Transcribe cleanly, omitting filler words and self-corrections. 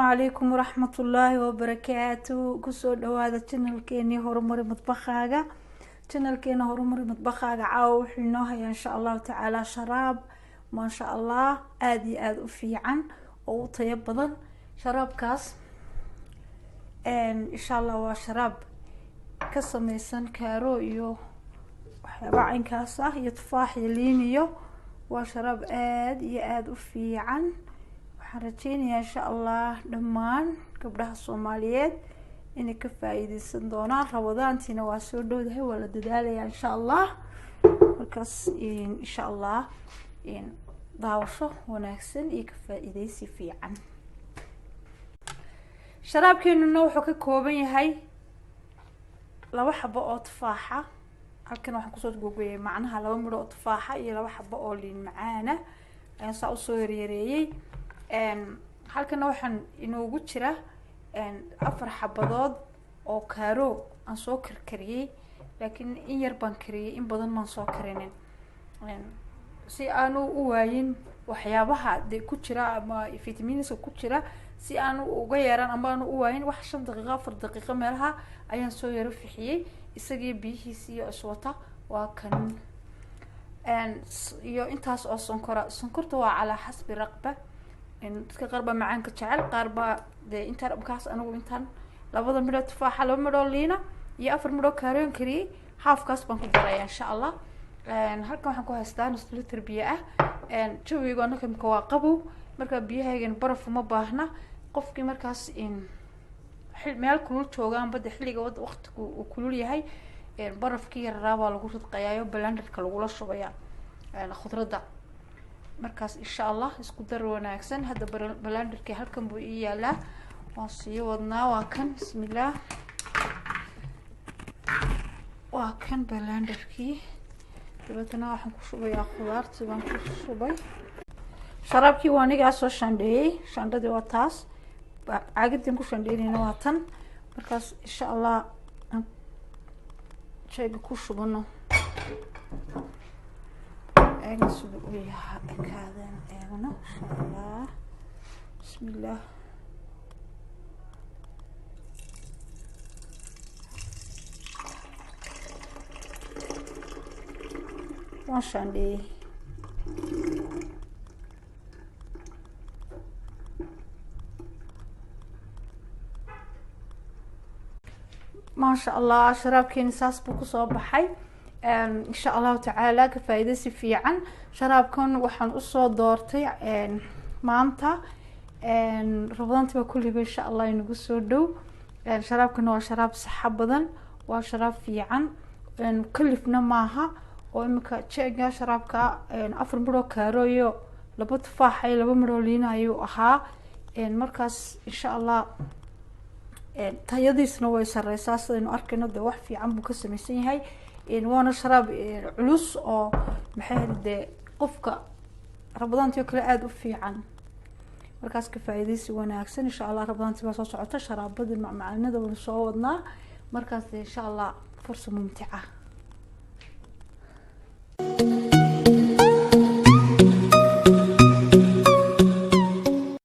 عليكم ورحمة الله وبركاته. كسو دوادا channel كيني هرمري مطبخاغا channel كيني هرمري مطبخاغا عاو حلنوها إن شاء الله تعالى شراب ما شاء الله آد وفيعن أو طيب بدن شراب كاس إن شاء الله وشراب كسميسن كارو يو وحباعين كاسة يتفاح يلينيو وشراب آد وفيعن حرجيني إن شاء الله دمان قبلها الصوماليات إني كفايدي سندونا رمضان تينا واسودو ده ولا دالي إن شاء الله مركز إن شاء الله إن داوشة ونحسن يكفايدي سفي عن شراب كأنه نوع كوبي هاي لو حبة تفاحة هلكن waxaan kusoo googayay macnaha laba midho tufaaxa iyo laba xabo oo liin macaana ayaan saa u soo yareeyay halkan waxaan inoogu jira afar xabadood oo kaaro aan soo karkariyay laakiin in yar baan kariyay in badan ma soo karinin si aanu u waayin waxyaabaha ku jira ama fiitamiinska ku jira si aanu uga yeeran ama aanu u waayin wax 5 daqiiqo 4 daqiiqo meelaha ayaan soo yaro fixiyay isagii biyihiisa iyo iswata waa kan iyo intaas oo sonkorta waa ala xasbi raqba in dadka qarba macaanka jecel qarba inta rabkaas anigu intaan labada midho tufaaxa laba midho liina iyo afar midho kaareen kari halfkaas baan ku darayaa insha Allah halkan waxaan ku haystaa nus liter biyo ah jawiga anaka waa qabow marka biyahaygan baraf uma baahna qofkii markaas in meel kulul joogaan bada xilliga waqtigu uu kulul yahay barafkii yaraaba lagu ridqayayo blenderka lagu la shubaya khudradda markaas insha Allah isku dar wanaagsan hada blenderka halkan buu ii yaalaa waan sii wadnaa waa kan bismillaah waa kan blenderkii dabadana waxaan ku shubayaa khudaartii baan ku shubay sharabkii waa aniga soo shandheeyay shandadii waa taas عاقدين كوش عندنا نواتن مركز إن شاء الله شيء كوش بنا أجلس وياها كذا أنا إن شاء الله بسم الله واش عندي ما شاء الله شرابكين ساس بوكو صوب حي إن شاء الله تعالى كفايدة في عن شرابكن وحن أصو دورتي مانتا رمضان تبقى كله إن شاء الله ينقصو دو شرابكن هو شراب صحة بدن وشراب في عن كلفنا معها وإمك تشيجا شرابك أفر مرو كارويو لبو تفاحي لبو مرولينا يو أها مركز إن شاء الله tayadiisna way sareysaa sidaynu arkayno de wax fiican buu ka samaysan yahay waana sharaab culus oo maxay qofka rabadaantii kale aad u fiican markaas ka faa'iideysi wanaagsan insha Allah rabadaantii baa soo socota sharaabada macmacaanada waan soo wadnaa markaas insha Allah fursad mumtaaca